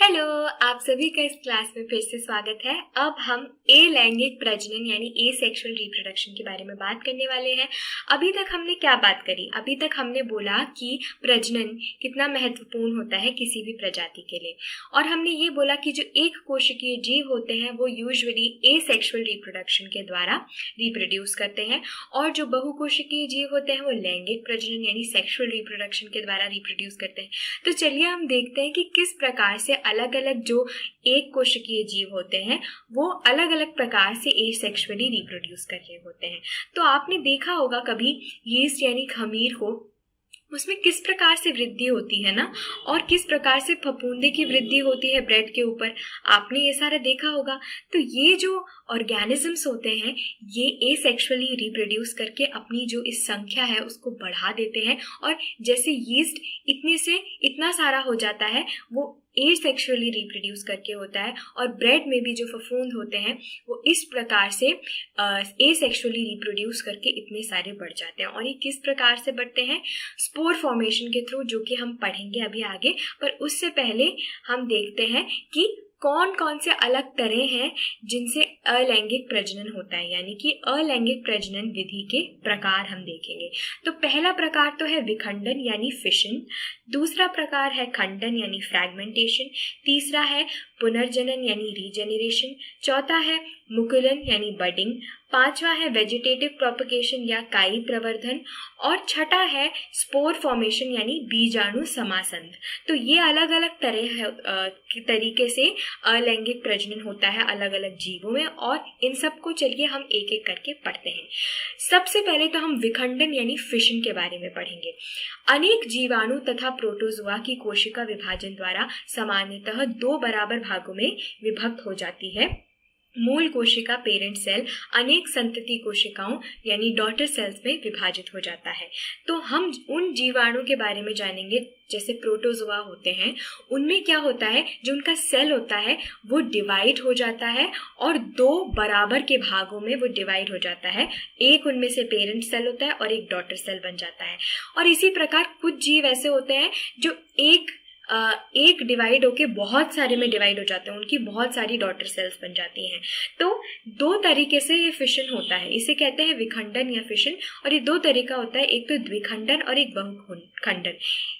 Hello, आप सभी का इस क्लास में फिर से स्वागत है। अब हम लैंगिक प्रजनन यानी सेक्सुअल रिप्रोडक्शन के बारे में बात करने वाले हैं। अभी तक हमने क्या बात करी? अभी तक हमने बोला कि प्रजनन कितना महत्वपूर्ण होता है किसी भी प्रजाति के लिए, और हमने ये बोला कि जो एक कोशिकीय जीव होते हैं वो यूजुअली सेक्सुअल रिप्रोडक्शन के द्वारा रिप्रोड्यूस करते हैं, और जो बहुकोशिकीय जीव होते हैं वो लैंगिक प्रजनन यानी सेक्सुअल रिप्रोडक्शन के द्वारा रिप्रोड्यूस करते हैं। तो चलिए हम देखते हैं कि किस प्रकार से अलग अलग जो एक कोशिकीय जीव होते हैं वो अलग अलग प्रकार से एसेक्सुअली रिप्रोड्यूस कर रहे होते हैं। तो आपने देखा होगा कभी यीस्ट यानी खमीर को, उसमें किस प्रकार से वृद्धि होती है ना, और किस प्रकार से फफूंदे की वृद्धि होती है ब्रेड के ऊपर। आपने ये सारा देखा होगा। तो ये जो ऑर्गेनिजम्स होते हैं ये एसेक्सुअली रिप्रोड्यूस करके अपनी जो इस संख्या है उसको बढ़ा देते हैं, और जैसे यीस्ट इतने से इतना सारा हो जाता है वो एसेक्सुअली रिप्रोड्यूस करके होता है, और ब्रेड में भी जो फफूंद होते हैं वो इस प्रकार से एसेक्सुअली रिप्रोड्यूस करके इतने सारे बढ़ जाते हैं। और ये किस प्रकार से बढ़ते हैं? स्पोर फॉर्मेशन के थ्रू, जो कि हम पढ़ेंगे अभी आगे। पर उससे पहले हम देखते हैं कि कौन कौन से अलग तरह हैं जिनसे अलैंगिक प्रजनन होता है, यानी कि अलैंगिक प्रजनन विधि के प्रकार हम देखेंगे। तो पहला प्रकार तो है विखंडन यानी फिशन, दूसरा प्रकार है खंडन यानी फ्रैगमेंटेशन, तीसरा है पुनर्जनन यानी रीजेनरेशन, चौथा है मुकुलन यानी बडिंग, पांचवा है वेजिटेटिव प्रोपगेशन या काई प्रवर्धन, और छठा है स्पोर फॉर्मेशन यानी बीजाणु समासंध। तो ये अलग अलग तरीके से अलैंगिक प्रजनन होता है अलग अलग जीवों में, और इन सबको चलिए हम एक एक करके पढ़ते हैं। सबसे पहले तो हम विखंडन यानी फिशन के बारे में पढ़ेंगे। अनेक जीवाणु तथा प्रोटोजोआ की कोशिका विभाजन द्वारा सामान्यतः दो बराबर भागों में विभक्त हो जाती है। मूल कोशिका पेरेंट सेल अनेक संतति कोशिकाओं यानी डॉटर सेल्स में विभाजित हो जाता है। तो हम उन जीवाणु के बारे में जानेंगे जैसे प्रोटोजोआ होते हैं, उनमें क्या होता है, जो उनका सेल होता है वो डिवाइड हो जाता है और दो बराबर के भागों में वो डिवाइड हो जाता है। एक उनमें से पेरेंट सेल होता है और एक डॉटर सेल बन जाता है। और इसी प्रकार कुछ जीव ऐसे होते हैं जो एक डिवाइड होके बहुत सारे में डिवाइड हो जाते हैं, उनकी बहुत सारी डॉटर सेल्स बन जाती हैं। तो दो तरीके से ये फिशन होता है, इसे कहते हैं विखंडन या फिशन। और ये दो तरीका होता है, एक तो द्विखंडन और एक बहुखंडन।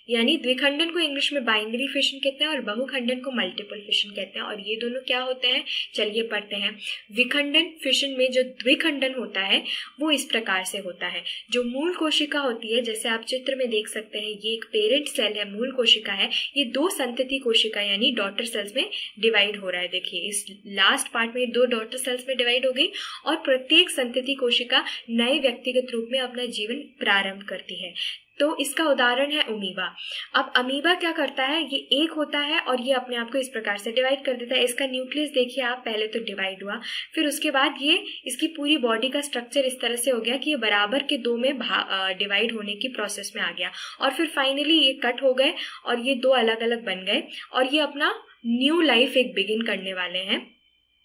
यानी द्विखंडन को इंग्लिश में बाइनरी फिशन कहते हैं और बहुखंडन को मल्टीपल फिशन कहते हैं। और ये दोनों क्या होते हैं, चलिए पढ़ते हैं। विखंडन फिशन में जो द्विखंडन होता है वो इस प्रकार से होता है। जो मूल कोशिका होती है, जैसे आप चित्र में देख सकते हैं, ये एक पेरेंट सेल है, मूल कोशिका है, ये दो संतति कोशिका यानी डॉटर सेल्स में डिवाइड हो रहा है। देखिए इस लास्ट पार्ट में दो डॉटर सेल्स में डिवाइड हो गई, और प्रत्येक संतति कोशिका नए व्यक्तिगत रूप में अपना जीवन प्रारंभ करती है। तो इसका उदाहरण है अमीबा। अब अमीबा क्या करता है, ये एक होता है और ये अपने आप को इस प्रकार से डिवाइड कर देता है। इसका न्यूक्लियस देखिए आप, पहले तो डिवाइड हुआ, फिर उसके बाद ये इसकी पूरी बॉडी का स्ट्रक्चर इस तरह से हो गया कि ये बराबर के दो में डिवाइड होने की प्रोसेस में आ गया, और फिर फाइनली ये कट हो गए और ये दो अलग अलग बन गए, और ये अपना न्यू लाइफ एक बिगिन करने वाले हैं।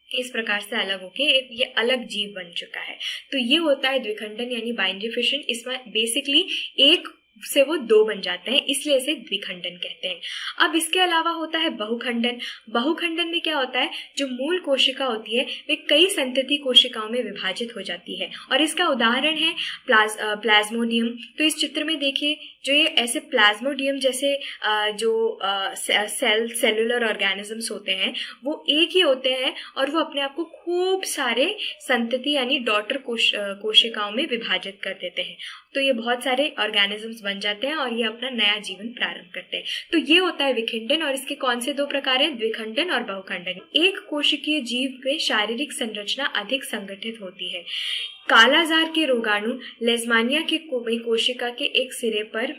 इस प्रकार से अलग होके ये अलग जीव बन चुका है। तो ये होता है द्विखंडन यानी बाइनरी फिशन। इसमें बेसिकली एक से वो दो बन जाते हैं, इसलिए इसे द्विखंडन कहते हैं। अब इसके अलावा होता है बहुखंडन। बहुखंडन में क्या होता है, जो मूल कोशिका होती है वे कई संतति कोशिकाओं में विभाजित हो जाती है, और इसका उदाहरण है प्लाज्मोडियम। तो इस चित्र में देखिए, जो ये ऐसे प्लाज्मोडियम जैसे जो सेलुलर ऑर्गेनिजम्स होते हैं वो एक ही होते हैं, और वो अपने आप को खूब सारे संतति यानी डॉटर कोशिकाओं में विभाजित कर देते हैं। तो ये बहुत सारे ऑर्गेनिजम्स बन जाते हैं और ये अपना नया जीवन प्रारंभ करते हैं। तो ये होता है विखंडन, और इसके कौन से दो प्रकार हैं, द्विखंडन और बहुखंडन। एक कोशिकीय जीव में शारीरिक संरचना अधिक संगठित होती है। कालाजार के रोगाणु लेजमानिया के कोशिका के एक सिरे पर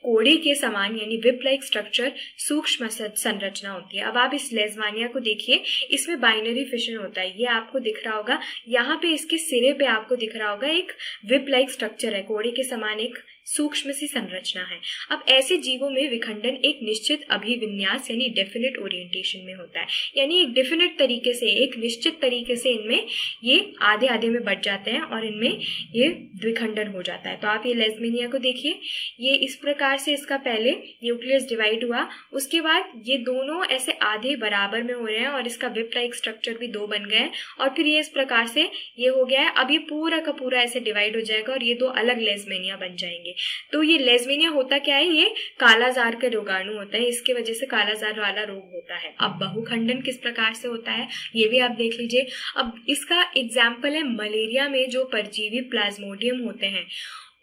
कोड़े के समान यानी विप लाइक स्ट्रक्चर सूक्ष्म संरचना होती है। अब आप इस लेजमानिया को देखिए, इसमें बाइनरी फिशन होता है, ये आपको दिख रहा होगा। यहाँ पे इसके सिरे पे आपको दिख रहा होगा एक विप लाइक स्ट्रक्चर है, कोड़े के समान एक सूक्ष्म सी संरचना है। अब ऐसे जीवों में विखंडन एक निश्चित अभिविन्यास यानी डेफिनेट ओरिएंटेशन में होता है, यानी एक डेफिनेट तरीके से, एक निश्चित तरीके से इनमें ये आधे आधे में बट जाते हैं और इनमें ये द्विखंडन हो जाता है। तो आप ये लेज़मेनिया को देखिए, ये इस प्रकार से इसका पहले न्यूक्लियस डिवाइड हुआ, उसके बाद ये दोनों ऐसे आधे बराबर में हो रहे हैं और इसका विप लाइक स्ट्रक्चर भी 2 बन गए और फिर ये इस प्रकार से ये हो गया है। अब ये पूरा का पूरा ऐसे डिवाइड हो जाएगा और ये 2 अलग लेज़मेनिया बन जाएंगे। तो ये लेज़मेनिया होता क्या है, ये कालाजार का रोगाणु होता है, इसके वजह से कालाजार वाला रोग होता है। अब बहुखंडन किस प्रकार से होता है ये भी आप देख लीजिए। अब इसका एग्जाम्पल है मलेरिया में जो परजीवी प्लाज्मोडियम होते हैं,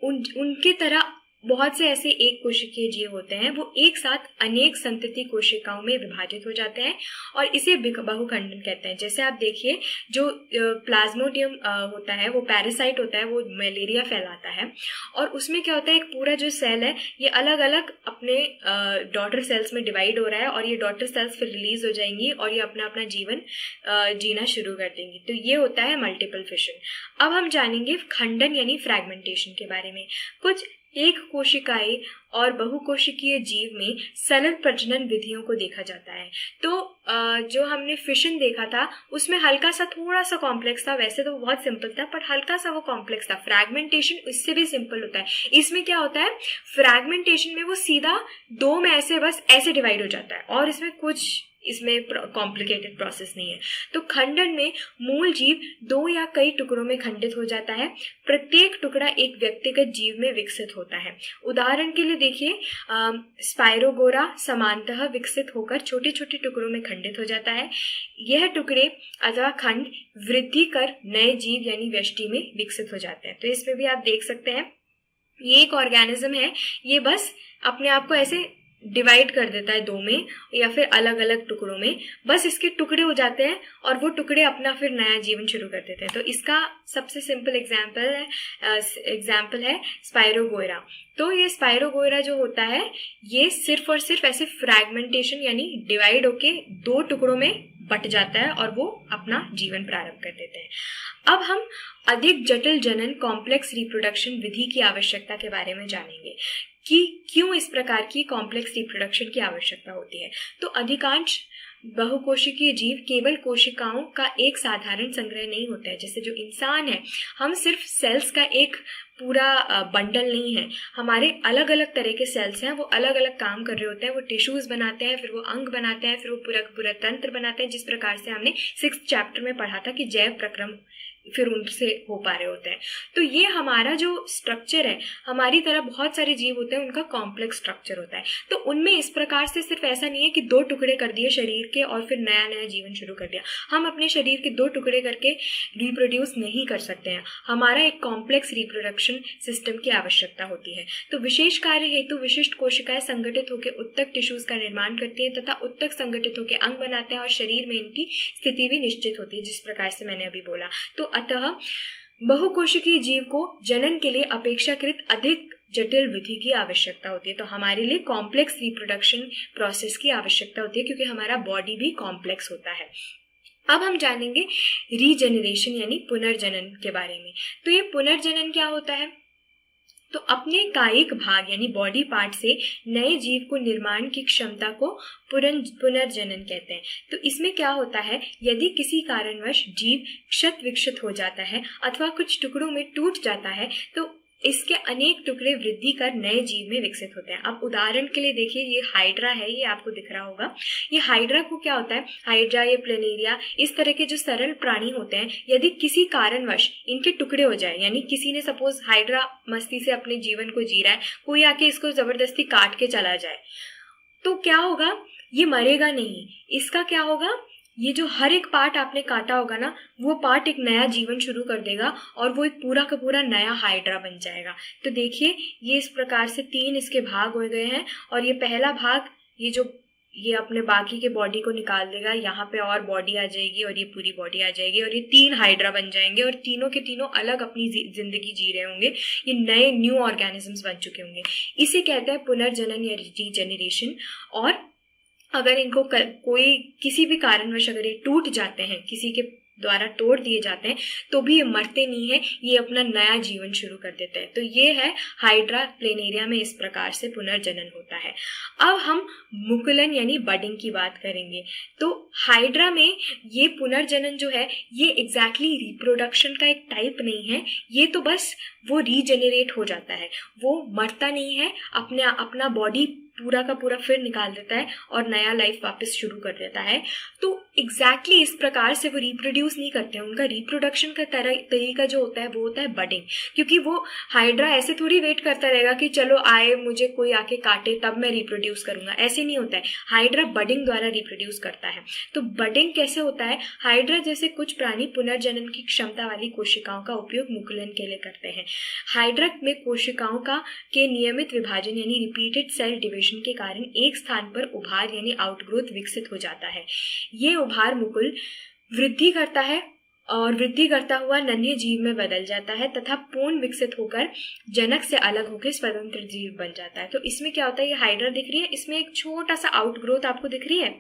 उनके तरह बहुत से ऐसे एक कोशिकीय जीव होते हैं, वो एक साथ अनेक संतति कोशिकाओं में विभाजित हो जाते हैं और इसे बहुखंडन कहते हैं। जैसे आप देखिए, जो प्लाज्मोडियम होता है वो पैरासाइट होता है, वो मलेरिया फैलाता है और उसमें क्या होता है, एक पूरा जो सेल है ये अलग अलग अपने डॉटर सेल्स में डिवाइड हो रहा है और ये डॉटर सेल्स फिर रिलीज हो जाएंगी और ये अपना अपना जीवन जीना शुरू कर देंगी। तो ये होता है मल्टीपल फिशन। अब हम जानेंगे खंडन यानी फ्रैगमेंटेशन के बारे में। कुछ एक कोशिकाएं और बहुकोशिकीय जीव में सरल प्रजनन विधियों को देखा जाता है। तो जो हमने फिशन देखा था उसमें हल्का सा थोड़ा सा कॉम्प्लेक्स था, वैसे तो बहुत सिंपल था पर हल्का सा वो कॉम्प्लेक्स था। फ्रैगमेंटेशन इससे भी सिंपल होता है। इसमें क्या होता है, फ्रैगमेंटेशन में वो सीधा 2 में ऐसे बस ऐसे डिवाइड हो जाता है और इसमें कॉम्प्लिकेटेड प्रोसेस नहीं है। तो खंडन में मूल जीव 2 या कई टुकड़ों में खंडित हो जाता है। प्रत्येक टुकड़ा एक व्यक्तिगत जीव में विकसित होता है। उदाहरण के लिए देखिए, स्पाइरोगोरा समानतः विकसित होकर छोटे छोटे टुकड़ों में खंडित हो जाता है। यह टुकड़े अथवा खंड वृद्धि कर नए जीव यानी व्यष्टि में विकसित हो जाते हैं। तो इसमें भी आप देख सकते हैं, ये एक ऑर्गेनिज्म है, ये बस अपने आप को ऐसे डिवाइड कर देता है 2 में या फिर अलग अलग टुकड़ों में, बस इसके टुकड़े हो जाते हैं और वो टुकड़े अपना फिर नया जीवन शुरू कर देते हैं। तो इसका सबसे सिंपल एग्जाम्पल है स्पाइरोगोरा। तो ये स्पाइरोगोरा जो होता है ये सिर्फ और सिर्फ ऐसे फ्रैगमेंटेशन यानी डिवाइड होके 2 टुकड़ों में बट जाता है और वो अपना जीवन प्रारंभ कर देते हैं। अब हम अधिक जटिल जनन कॉम्प्लेक्स रिप्रोडक्शन विधि की आवश्यकता के बारे में जानेंगे कि क्यों इस प्रकार की कॉम्प्लेक्स रिप्रोडक्शन की आवश्यकता होती है। तो अधिकांश बहुकोशिकीय जीव केवल कोशिकाओं का एक साधारण संग्रह नहीं होता है। जैसे जो इंसान है, हम सिर्फ सेल्स का एक पूरा बंडल नहीं है, हमारे अलग अलग तरह के सेल्स हैं, वो अलग अलग काम कर रहे होते हैं। वो टिश्यूज बनाते हैं, फिर वो अंग बनाते हैं, फिर वो पूरा पूरा तंत्र बनाते हैं, जिस प्रकार से हमने 6th चैप्टर में पढ़ा था कि जैव प्रक्रम फिर उनसे हो पा रहे होते हैं। तो ये हमारा जो स्ट्रक्चर है, हमारी तरह बहुत सारे जीव होते हैं, उनका कॉम्प्लेक्स स्ट्रक्चर होता है। तो उनमें इस प्रकार से सिर्फ ऐसा नहीं है कि 2 टुकड़े कर दिए शरीर के और फिर नया नया जीवन शुरू कर दिया। हम अपने शरीर के 2 टुकड़े करके रिप्रोड्यूस नहीं कर सकते हैं, हमारा एक कॉम्प्लेक्स रिप्रोडक्शन सिस्टम की आवश्यकता होती है। तो विशेष कार्य हेतु विशिष्ट कोशिकाएं संगठित होकर उत्तक टिश्यूज का निर्माण करती हैं तथा उत्तक संगठित होकर अंग बनाते हैं और शरीर में इनकी स्थिति भी निश्चित होती है, जिस प्रकार से मैंने अभी बोला। तो अतः बहुकोशिकीय जीव को जनन के लिए अपेक्षाकृत अधिक जटिल विधि की आवश्यकता होती है। तो हमारे लिए कॉम्प्लेक्स रिप्रोडक्शन प्रोसेस की आवश्यकता होती है क्योंकि हमारा बॉडी भी कॉम्प्लेक्स होता है। अब हम जानेंगे रीजेनरेशन यानी पुनर्जनन के बारे में। तो ये पुनर्जनन क्या होता है? तो अपने कायिक भाग यानी बॉडी पार्ट से नए जीव को निर्माण की क्षमता को पुनर्जनन कहते हैं। तो इसमें क्या होता है, यदि किसी कारणवश जीव क्षत विक्षत हो जाता है अथवा कुछ टुकड़ों में टूट जाता है तो इसके अनेक टुकड़े वृद्धि कर नए जीव में विकसित होते हैं। अब उदाहरण के लिए देखिए, ये हाइड्रा है, ये आपको दिख रहा होगा। ये हाइड्रा को क्या होता है, हाइड्रा या प्लेनेरिया इस तरह के जो सरल प्राणी होते हैं, यदि किसी कारणवश इनके टुकड़े हो जाए, यानी किसी ने सपोज हाइड्रा मस्ती से अपने जीवन को जी रहा है, कोई आके इसको जबरदस्ती काट के चला जाए, तो क्या होगा, ये मरेगा नहीं। इसका क्या होगा, ये जो हर एक पार्ट आपने काटा होगा ना, वो पार्ट एक नया जीवन शुरू कर देगा और वो एक पूरा का पूरा नया हाइड्रा बन जाएगा। तो देखिए, ये इस प्रकार से 3 इसके भाग हो गए हैं और ये पहला भाग ये अपने बाकी के बॉडी को निकाल देगा, यहाँ पे और बॉडी आ जाएगी और ये पूरी बॉडी आ जाएगी और ये 3 हाइड्रा बन जाएंगे और तीनों के तीनों अलग अपनी जिंदगी जी रहे होंगे। ये नए न्यू ऑर्गेनिजम्स बन चुके होंगे। इसे कहते हैं पुनर्जनन या रीजेनरेशन। और अगर इनको कोई किसी भी कारणवश अगर ये टूट जाते हैं, किसी के द्वारा तोड़ दिए जाते हैं तो भी ये मरते नहीं है, ये अपना नया जीवन शुरू कर देते हैं। तो ये है हाइड्रा प्लेनेरिया में इस प्रकार से पुनर्जनन होता है। अब हम मुकुलन यानी बडिंग की बात करेंगे। तो हाइड्रा में ये पुनर्जनन जो है ये एग्जैक्टली रिप्रोडक्शन का एक टाइप नहीं है, ये तो बस वो रीजेनरेट हो जाता है, वो मरता नहीं है, अपना बॉडी पूरा का पूरा फिर निकाल देता है और नया लाइफ वापस शुरू कर देता है। तो एग्जैक्टली इस प्रकार से वो रिप्रोड्यूस नहीं करते हैं। उनका रिप्रोडक्शन का तरीका जो होता है वो होता है बडिंग, क्योंकि वो हाइड्रा ऐसे थोड़ी वेट करता रहेगा कि चलो आए मुझे कोई आके काटे तब मैं रिप्रोड्यूस करूंगा, ऐसे नहीं होता है। हाइड्रा बडिंग द्वारा रिप्रोड्यूस करता है। तो बडिंग कैसे होता है? हाइड्रा जैसे कुछ प्राणी पुनर्जनन की क्षमता वाली कोशिकाओं का उपयोग मुकुलन के लिए करते हैं। हाइड्रा में कोशिकाओं के नियमित विभाजन यानी रिपीटेड सेल डिविजन के कारण एक स्थान पर उभार यानी आउटग्रोथ विकसित हो जाता है। ये उभार मुकुल वृद्धि करता है और वृद्धि करता हुआ नन्हे जीव में बदल जाता है तथा पूर्ण विकसित होकर जनक से अलग होकर स्वतंत्र जीव बन जाता है। तो इसमें क्या होता है, ये हाइड्रा दिख रही है, इसमें एक छोटा सा आउटग्रोथ आपको दिख रही है।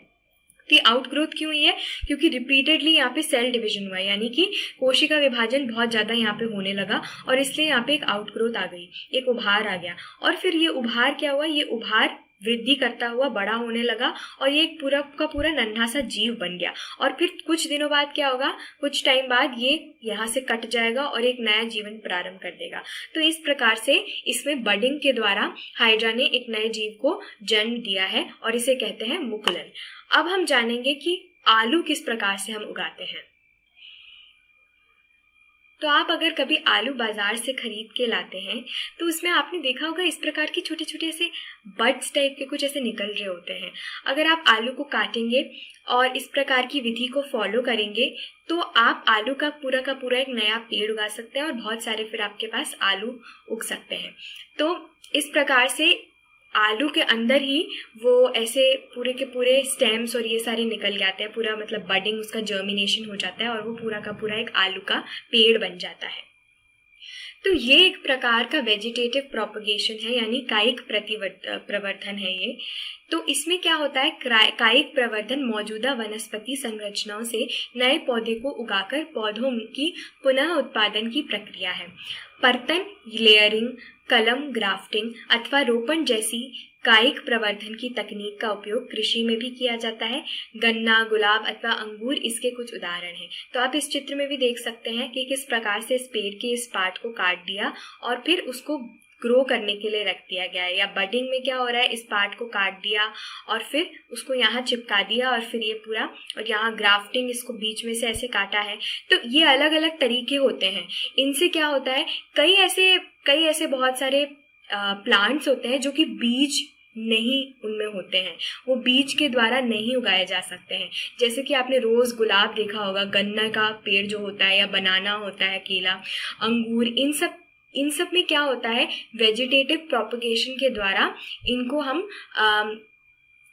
तो आउटग्रोथ क्यों हुई है? क्योंकि रिपीटेडली यहाँ पे सेल डिवीजन हुआ है, यानी कि कोशिका विभाजन बहुत ज्यादा यहाँ पे होने लगा और इसलिए यहाँ पे एक आउटग्रोथ आ गई, एक उभार आ गया। और फिर ये उभार क्या हुआ, ये उभार वृद्धि करता हुआ बड़ा होने लगा और ये एक पूरा का पूरा नन्हा सा जीव बन गया। और फिर कुछ दिनों बाद क्या होगा, कुछ टाइम बाद ये यहाँ से कट जाएगा और एक नया जीवन प्रारंभ कर देगा। तो इस प्रकार से इसमें बडिंग के द्वारा हाइड्रा ने एक नए जीव को जन्म दिया है और इसे कहते हैं मुकुलन। अब हम जानेंगे कि आलू किस प्रकार से हम उगाते हैं। तो आप अगर कभी आलू बाजार से खरीद के लाते हैं तो उसमें आपने देखा होगा इस प्रकार की छोटे छोटे ऐसे बड्स टाइप के कुछ ऐसे निकल रहे होते हैं। अगर आप आलू को काटेंगे और इस प्रकार की विधि को फॉलो करेंगे तो आप आलू का पूरा एक नया पेड़ उगा सकते हैं और बहुत सारे फिर आपके पास आलू उग सकते हैं। तो इस प्रकार से आलू के अंदर ही वो ऐसे पूरे के पूरे स्टेम्स और ये सारे निकल जाते हैं, पूरा मतलब बडिंग उसका जर्मिनेशन हो जाता है और वो पूरा का पूरा एक आलू का पेड़ बन जाता है। तो ये एक प्रकार का वेजिटेटिव प्रोपगेशन है, यानी कायिक प्रवर्धन है ये। तो इसमें क्या होता है, कायिक प्रवर्धन मौजूदा वनस्पति संरचनाओं से नए पौधे को उगाकर पौधों की पुनः उत्पादन की प्रक्रिया है। पर्तन, लेयरिंग, कलम, ग्राफ्टिंग अथवा रोपण जैसी कायिक प्रवर्धन की तकनीक का उपयोग कृषि में भी किया जाता है। गन्ना, गुलाब अथवा अंगूर इसके कुछ उदाहरण हैं। तो आप इस चित्र में भी देख सकते हैं कि किस प्रकार से इस पेड़ के इस पार्ट को काट दिया और फिर उसको ग्रो करने के लिए रख दिया गया है। या बडिंग में क्या हो रहा है, इस पार्ट को काट दिया और फिर उसको यहाँ चिपका दिया और फिर ये पूरा, और यहाँ ग्राफ्टिंग, इसको बीच में से ऐसे काटा है। तो ये अलग अलग तरीके होते हैं। इनसे क्या होता है, कई ऐसे बहुत सारे प्लांट्स होते हैं जो कि बीज नहीं उनमें होते हैं, वो बीज के द्वारा नहीं उगाए जा सकते हैं। जैसे कि आपने रोज गुलाब देखा होगा, गन्ना का पेड़ जो होता है या बनाना होता है, केला, अंगूर, इन सब में क्या होता है, वेजिटेटिव प्रोपगेशन के द्वारा इनको हम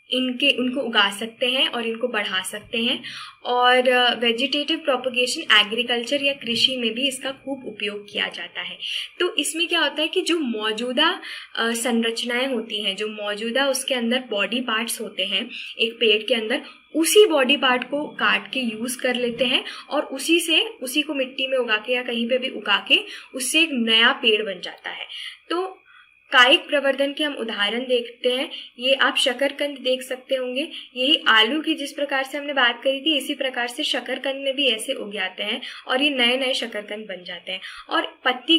उनको उगा सकते हैं और इनको बढ़ा सकते हैं। और वेजिटेटिव प्रोपगेशन एग्रीकल्चर या कृषि में भी इसका खूब उपयोग किया जाता है। तो इसमें क्या होता है कि जो मौजूदा संरचनाएं होती हैं, जो मौजूदा उसके अंदर बॉडी पार्ट्स होते हैं एक पेड़ के अंदर, उसी बॉडी पार्ट को काट के यूज कर लेते हैं और उसी को मिट्टी में उगा के या कहीं पे भी उगा के उससे एक नया पेड़ बन जाता है। तो कायिक प्रवर्धन के हम उदाहरण देखते हैं। ये आप शकरकंद देख सकते होंगे, यही आलू की जिस प्रकार से हमने बात करी थी, इसी प्रकार से शकरकंद में भी ऐसे उग जाते हैं और ये नए नए शकरकंद बन जाते हैं। और पत्ती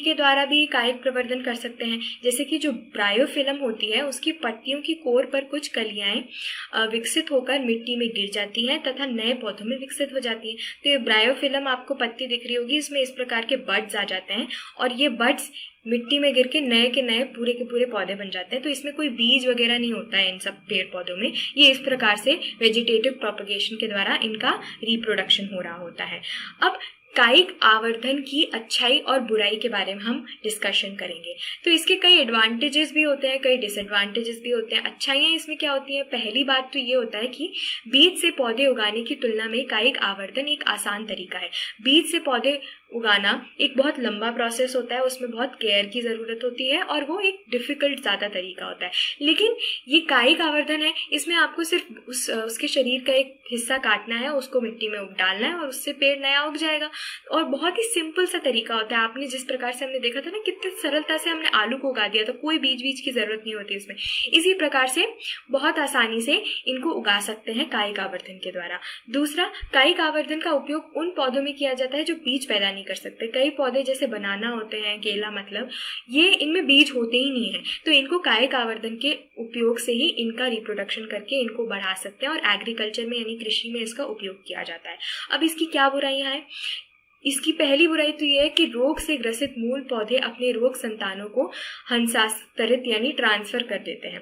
के द्वारा भी कायिक प्रवर्धन कर सकते हैं। जैसे कि जो ब्रायोफिल्म होती है, उसकी पत्तियों की कोर पर कुछ कलियाएं विकसित होकर मिट्टी में गिर जाती हैं तथा नए पौधों में विकसित हो जाती हैं। तो ये ब्रायोफिल्म आपको पत्ती दिख रही होगी, इसमें इस प्रकार के बड्स आ जाते हैं और ये बड्स मिट्टी में गिर के नए पूरे के पूरे पौधे बन जाते हैं। तो इसमें कोई बीज वगैरह नहीं होता है इन सब पेड़ पौधों में। ये इस प्रकार से वेजिटेटिव प्रोपगेशन के द्वारा इनका रिप्रोडक्शन हो रहा होता है। अब कायिक आवर्धन की अच्छाई और बुराई के बारे में हम डिस्कशन करेंगे। तो इसके कई एडवांटेजेस भी होते हैं, कई डिसएडवांटेजेस भी होते हैं। अच्छाइयाँ इसमें क्या होती हैं, पहली बात तो ये होता है कि बीज से पौधे उगाने की तुलना में कायिक आवर्धन एक आसान तरीका है। बीज से पौधे उगाना एक बहुत लंबा प्रोसेस होता है, उसमें बहुत केयर की ज़रूरत होती है और वो एक डिफ़िकल्ट ज़्यादा तरीका होता है। लेकिन ये कायिक आवर्धन है, इसमें आपको सिर्फ उसके शरीर का एक हिस्सा काटना है, उसको मिट्टी में उग डालना है और उससे पेड़ नया उग जाएगा। और बहुत ही सिंपल सा तरीका होता है। आपने जिस प्रकार से हमने देखा था ना, कितनी सरलता से हमने आलू को उगा दिया था, कोई बीज की ज़रूरत नहीं होती इसमें। इसी प्रकार से बहुत आसानी से इनको उगा सकते हैं कायिक आवर्धन के द्वारा। दूसरा, कायिक आवर्धन का उपयोग उन पौधों में किया जाता है जो बीज पैदा नहीं कर सकते। कई पौधे जैसे बनाना होते हैं, केला मतलब, ये इनमें बीज होते ही नहीं है, तो इनको कायिक आवर्धन के उपयोग से ही इनका रिप्रोडक्शन करके इनको बढ़ा सकते हैं और एग्रीकल्चर में यानी कृषि में इसका उपयोग किया जाता है। अब इसकी क्या बुराइयां हैं? इसकी पहली बुराई तो ये है कि रोग से ग्रसित मूल पौधे अपने रोग संतानों को हस्तांतरित यानी ट्रांसफर कर देते हैं,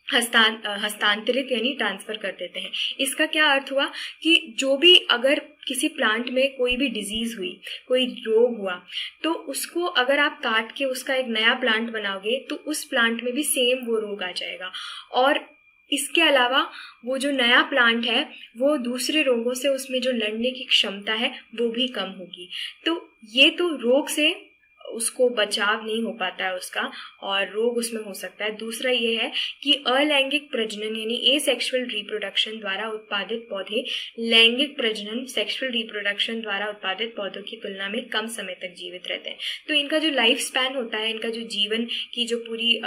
हस्तांतरित यानी ट्रांसफर कर देते हैं। इसका क्या अर्थ हुआ कि जो भी अगर किसी प्लांट में कोई भी डिजीज हुई, कोई रोग हुआ, तो उसको अगर आप काट के उसका एक नया प्लांट बनाओगे तो उस प्लांट में भी सेम वो रोग आ जाएगा। और इसके अलावा वो जो नया प्लांट है वो दूसरे रोगों से उसमें जो लड़ने की क्षमता है वो भी कम होगी। तो ये तो रोग से उसको बचाव नहीं हो पाता है उसका, और रोग उसमें हो सकता है। दूसरा ये है कि अलैंगिक प्रजनन यानी एसेक्सुअल रिप्रोडक्शन द्वारा उत्पादित पौधे लैंगिक प्रजनन सेक्सुअल रिप्रोडक्शन द्वारा उत्पादित पौधों की तुलना में कम समय तक जीवित रहते हैं। तो इनका जो लाइफ स्पैन होता है, इनका जो जीवन की जो पूरी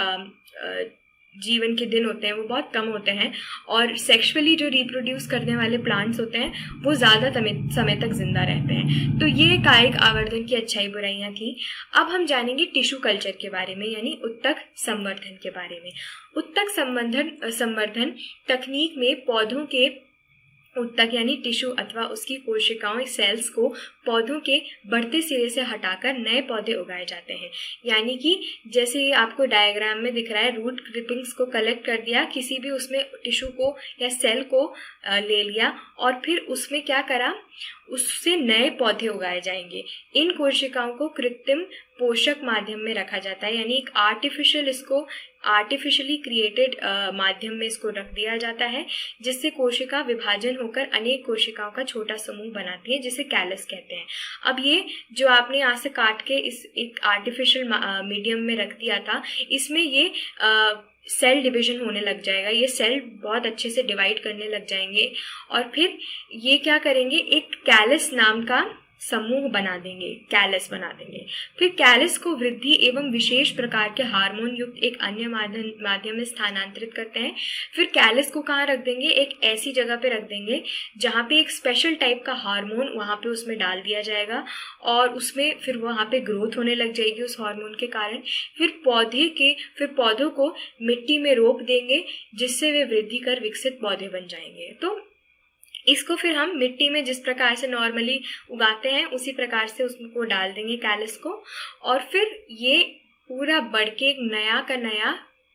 जीवन के दिन होते हैं वो बहुत कम होते हैं, और सेक्सुअली जो रिप्रोड्यूस करने वाले प्लांट्स होते हैं वो ज़्यादा समय तक जिंदा रहते हैं। तो ये कायिक आवर्धन की अच्छाई बुराइयां थी। अब हम जानेंगे टिश्यू कल्चर के बारे में यानी उत्तक संवर्धन के बारे में। उत्तक संवर्धन तकनीक में पौधों के उत्तक यानी टिश्यू अथवा उसकी कोशिकाओं सेल्स को पौधों के बढ़ते सिरे से हटाकर नए पौधे उगाए जाते हैं। यानी कि जैसे आपको डायग्राम में दिख रहा है, रूट क्लिपिंग्स को कलेक्ट कर दिया, किसी भी उसमें टिश्यू को या सेल को ले लिया और फिर उसमें क्या करा, उससे नए पौधे उगाए जाएंगे। इन कोशिकाओं को कृत्रिम पोषक माध्यम में रखा जाता है, यानी एक आर्टिफिशियली क्रिएटेड माध्यम में इसको रख दिया जाता है, जिससे कोशिका विभाजन होकर अनेक कोशिकाओं का छोटा समूह बनाती है, जिसे कैलस कहते हैं। अब ये जो आपने यहाँ से काट के इस एक आर्टिफिशियल मीडियम में रख दिया था, इसमें ये सेल डिवीजन होने लग जाएगा, ये सेल बहुत अच्छे से डिवाइड करने लग जाएंगे और फिर ये क्या करेंगे, एक कैलस नाम का समूह बना देंगे, कैलस बना देंगे। फिर कैलस को वृद्धि एवं विशेष प्रकार के हार्मोन युक्त एक अन्य माध्यम में स्थानांतरित करते हैं। फिर कैलस को कहाँ रख देंगे, एक ऐसी जगह पे रख देंगे जहाँ पे एक स्पेशल टाइप का हार्मोन वहाँ पे उसमें डाल दिया जाएगा और उसमें फिर वहाँ पे ग्रोथ होने लग जाएगी उस हार्मोन के कारण। फिर पौधों को मिट्टी में रोप देंगे, जिससे वे वृद्धि कर विकसित पौधे बन जाएंगे। तो इसको फिर हम मिट्टी में जिस प्रकार से नॉर्मली उगाते हैं उसी प्रकार से उसको डाल देंगे कैलस को, और फिर ये पूरा बढ़ के एक नया का नया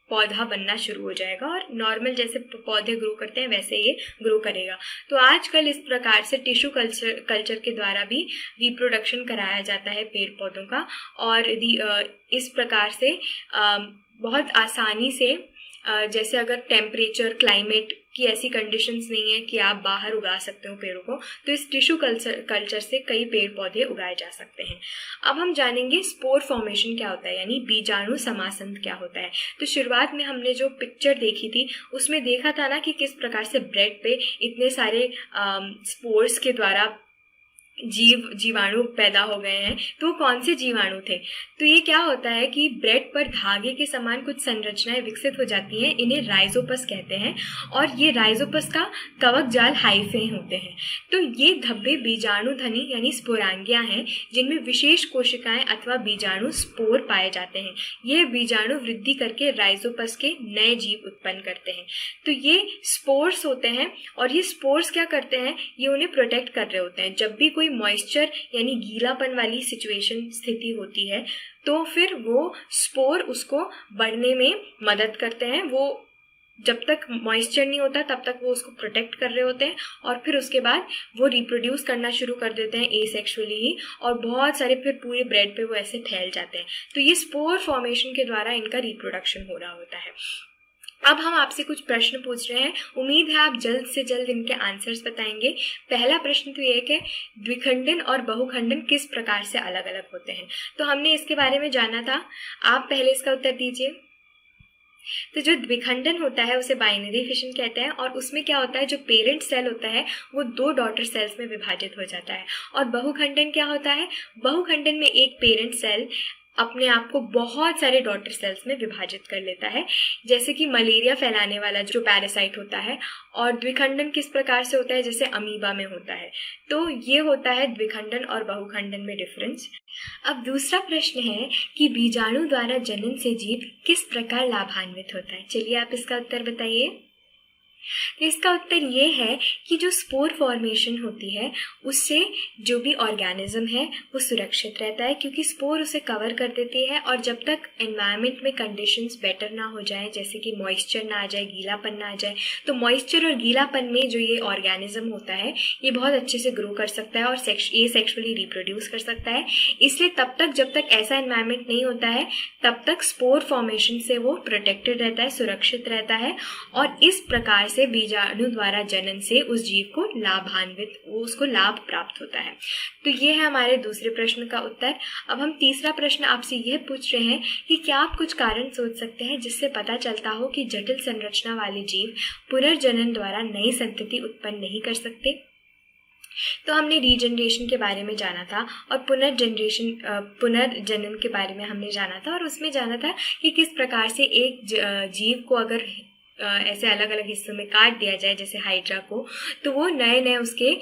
पौधा बनना शुरू हो जाएगा और नॉर्मल जैसे पौधे ग्रो करते हैं वैसे ये ग्रो करेगा। तो आजकल इस प्रकार से टिश्यू कल्चर के द्वारा भी रिप्रोडक्शन कराया जाता है पेड़ पौधों का, और इस प्रकार से बहुत आसानी से जैसे अगर टेम्परेचर क्लाइमेट की ऐसी कंडीशंस नहीं है कि आप बाहर उगा सकते हो पेड़ों को, तो इस टिश्यू कल्चर से कई पेड़ पौधे उगाए जा सकते हैं। अब हम जानेंगे स्पोर फॉर्मेशन क्या होता है, यानी बीजाणु समासंध क्या होता है। तो शुरुआत में हमने जो पिक्चर देखी थी उसमें देखा था ना कि किस प्रकार से ब्रेड पे इतने सारे स्पोर्स के द्वारा जीवाणु पैदा हो गए हैं। तो कौन से जीवाणु थे, तो ये क्या होता है कि ब्रेड पर धागे के समान कुछ संरचनाएं विकसित हो जाती हैं, इन्हें राइजोपस कहते हैं, और ये राइजोपस का कवक जाल हाइफे होते हैं। तो ये धब्बे बीजाणु धनी यानी स्पोरांगिया हैं, जिनमें विशेष कोशिकाएं अथवा बीजाणु स्पोर पाए जाते हैं। ये बीजाणु वृद्धि करके राइजोपस के नए जीव उत्पन्न करते हैं। तो ये स्पोर्स होते हैं, और ये स्पोर्स क्या करते हैं, ये उन्हें प्रोटेक्ट कर रहे होते हैं। जब भी कोई मॉइस्चर यानी गीलापन वाली स्थिति होती है तो फिर वो स्पोर उसको बढ़ने में मदद करते हैं। वो जब तक मॉइस्चर नहीं होता तब तक वो उसको प्रोटेक्ट कर रहे होते हैं, और फिर उसके बाद वो रिप्रोड्यूस करना शुरू कर देते हैं एसेक्सुअली ही, और बहुत सारे फिर पूरे ब्रेड पे वो ऐसे फैल जाते हैं। तो ये स्पोर फॉर्मेशन के द्वारा इनका रिप्रोडक्शन हो रहा होता है। अब हम आपसे कुछ प्रश्न पूछ रहे हैं, उम्मीद है आप जल्द से जल्द इनके आंसर्स बताएंगे। पहला प्रश्न तो ये है, द्विखंडन और बहुखंडन किस प्रकार से अलग अलग होते हैं? तो हमने इसके बारे में जाना था, आप पहले इसका उत्तर दीजिए। तो जो द्विखंडन होता है उसे बाइनरी फिशन कहते हैं, और उसमें क्या होता है, जो पेरेंट सेल होता है वो 2 डॉटर सेल्स में विभाजित हो जाता है। और बहुखंडन क्या होता है, बहुखंडन में एक पेरेंट सेल अपने आप को बहुत सारे डॉटर सेल्स में विभाजित कर लेता है, जैसे कि मलेरिया फैलाने वाला जो पैरासाइट होता है। और द्विखंडन किस प्रकार से होता है, जैसे अमीबा में होता है। तो ये होता है द्विखंडन और बहुखंडन में डिफरेंस। अब दूसरा प्रश्न है कि बीजाणु द्वारा जनन से जीव किस प्रकार लाभान्वित होता है? चलिए आप इसका उत्तर बताइए। तो इसका उत्तर ये है कि जो स्पोर फॉर्मेशन होती है उससे जो भी ऑर्गेनिज्म है वो सुरक्षित रहता है, क्योंकि स्पोर उसे कवर कर देती है। और जब तक एनवायरनमेंट में कंडीशंस बेटर ना हो जाए, जैसे कि मॉइस्चर ना आ जाए, गीलापन ना आ जाए, तो मॉइस्चर और गीलापन में जो ये ऑर्गेनिज्म होता है ये बहुत अच्छे से ग्रो कर सकता है और ये सेक्सुअली रिप्रोड्यूस कर सकता है। इसलिए तब तक जब तक ऐसा एनवायरनमेंट नहीं होता है तब तक स्पोर फॉर्मेशन से वो प्रोटेक्टेड रहता है, सुरक्षित रहता है। और इस प्रकार से बीजाणु द्वारा जनन से उस जीव को उसको लाभ प्राप्त होता है। तो ये है हमारे दूसरे प्रश्न का उत्तर। अब हम तीसरा प्रश्न आपसे यह पूछ रहे हैं कि क्या आप कुछ कारण सोच सकते हैं जिससे पता चलता हो कि जटिल संरचना वाले जीव पुनर्जनन द्वारा नई संतति उत्पन्न नहीं कर सकते? तो हमने रीजनरेशन के बारे में जाना था और पुनर्जनन के बारे में हमने जाना था, और उसमें जाना था कि किस प्रकार से एक जीव को अगर ऐसे अलग अलग हिस्सों में काट दिया जाए, जैसे हाइड्रा को, तो वो नए नए उसके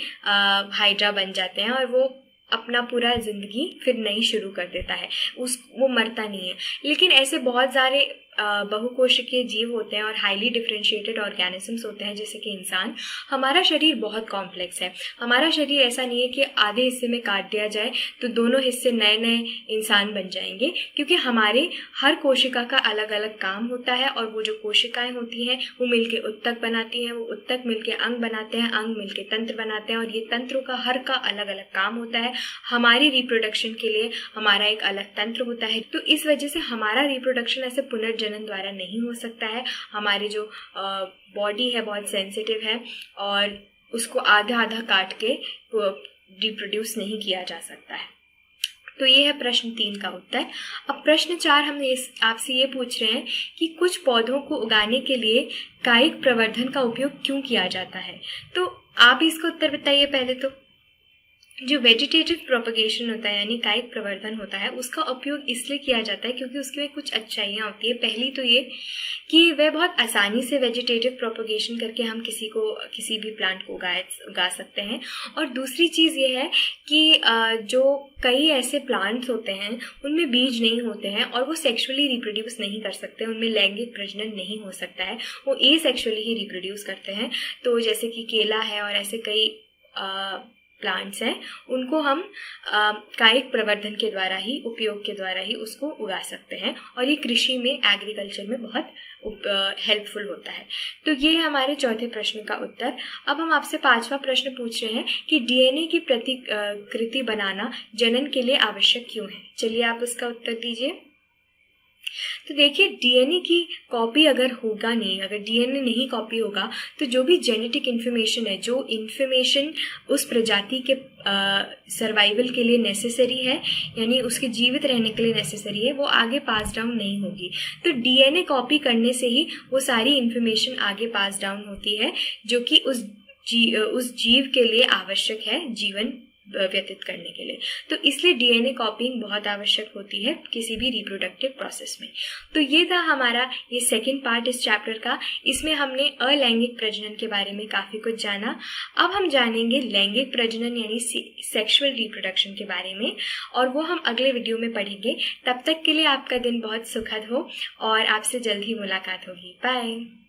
हाइड्रा बन जाते हैं और वो अपना पूरा जिंदगी फिर नई शुरू कर देता है, वो मरता नहीं है। लेकिन ऐसे बहुत सारे बहुकोशिकीय जीव होते हैं और हाईली डिफरेंशिएटेड ऑर्गेनिजम्स होते हैं, जैसे कि इंसान। हमारा शरीर बहुत कॉम्प्लेक्स है। हमारा शरीर ऐसा नहीं है कि आधे हिस्से में काट दिया जाए तो दोनों हिस्से नए नए इंसान बन जाएंगे, क्योंकि हमारे हर कोशिका का अलग अलग काम होता है। और वो जो कोशिकाएं होती हैं वो मिलके उत्तक बनाती हैं, वो उत्तक मिलके अंग बनाते हैं, अंग मिलके तंत्र बनाते हैं, और ये तंत्रों का हर का अलग अलग काम होता है। हमारी रिप्रोडक्शन के लिए हमारा एक अलग तंत्र होता है। तो इस वजह से हमारा रिप्रोडक्शन ऐसे पुनर्जनन द्वारा नहीं हो सकता है। हमारी जो बॉडी है बहुत सेंसिटिव है और उसको आधा आधा काट के रिप्रोड्यूस नहीं किया जा सकता है। तो ये है प्रश्न 3 का उत्तर। अब प्रश्न 4 हम आपसे ये पूछ रहे हैं कि कुछ पौधों को उगाने के लिए कायिक प्रवर्धन का उपयोग क्यों किया जाता है? तो आप इसका उत्तर बताइए पहले। तो जो वेजिटेटिव प्रोपगेशन होता है यानी कायिक प्रवर्धन होता है, उसका उपयोग इसलिए किया जाता है क्योंकि उसमें कुछ अच्छाइयाँ होती है। पहली तो ये कि वह बहुत आसानी से वेजिटेटिव प्रोपगेशन करके हम किसी भी प्लांट को उगा सकते हैं। और दूसरी चीज़ ये है कि जो कई ऐसे प्लांट्स होते हैं उनमें बीज नहीं होते हैं और वो सेक्सुअली रिप्रोड्यूस नहीं कर सकते, उनमें लैंगिक प्रजनन नहीं हो सकता है, वो एसेक्सुअली ही रिप्रोड्यूस करते हैं। तो जैसे कि केला है और ऐसे कई प्लांट्स हैं, उनको हम कायिक प्रवर्धन के द्वारा ही, उपयोग के द्वारा ही उसको उगा सकते हैं, और ये कृषि में, एग्रीकल्चर में बहुत हेल्पफुल होता है। तो ये है हमारे चौथे प्रश्न का उत्तर। अब हम आपसे 5वां प्रश्न पूछ रहे हैं कि डीएनए की प्रतिकृति बनाना जनन के लिए आवश्यक क्यों है? चलिए आप उसका उत्तर दीजिए। तो देखिए, डीएनए की कॉपी अगर होगा नहीं, अगर डीएनए नहीं कॉपी होगा तो जो भी जेनेटिक इन्फॉर्मेशन है, जो इन्फॉर्मेशन उस प्रजाति के सर्वाइवल के लिए नेसेसरी है, यानी उसके जीवित रहने के लिए नेसेसरी है, वो आगे पास डाउन नहीं होगी। तो डीएनए कॉपी करने से ही वो सारी इन्फॉर्मेशन आगे पास डाउन होती है, जो कि उस जीव के लिए आवश्यक है जीवन व्यतीत करने के लिए। तो इसलिए डीएनए कॉपिंग बहुत आवश्यक होती है किसी भी रिप्रोडक्टिव प्रोसेस में। तो ये था हमारा ये सेकंड पार्ट इस चैप्टर का। इसमें हमने अलैंगिक प्रजनन के बारे में काफ़ी कुछ जाना। अब हम जानेंगे लैंगिक प्रजनन यानी सेक्सुअल रिप्रोडक्शन के बारे में, और वो हम अगले वीडियो में पढ़ेंगे। तब तक के लिए आपका दिन बहुत सुखद हो और आपसे जल्द ही मुलाकात होगी। बाय।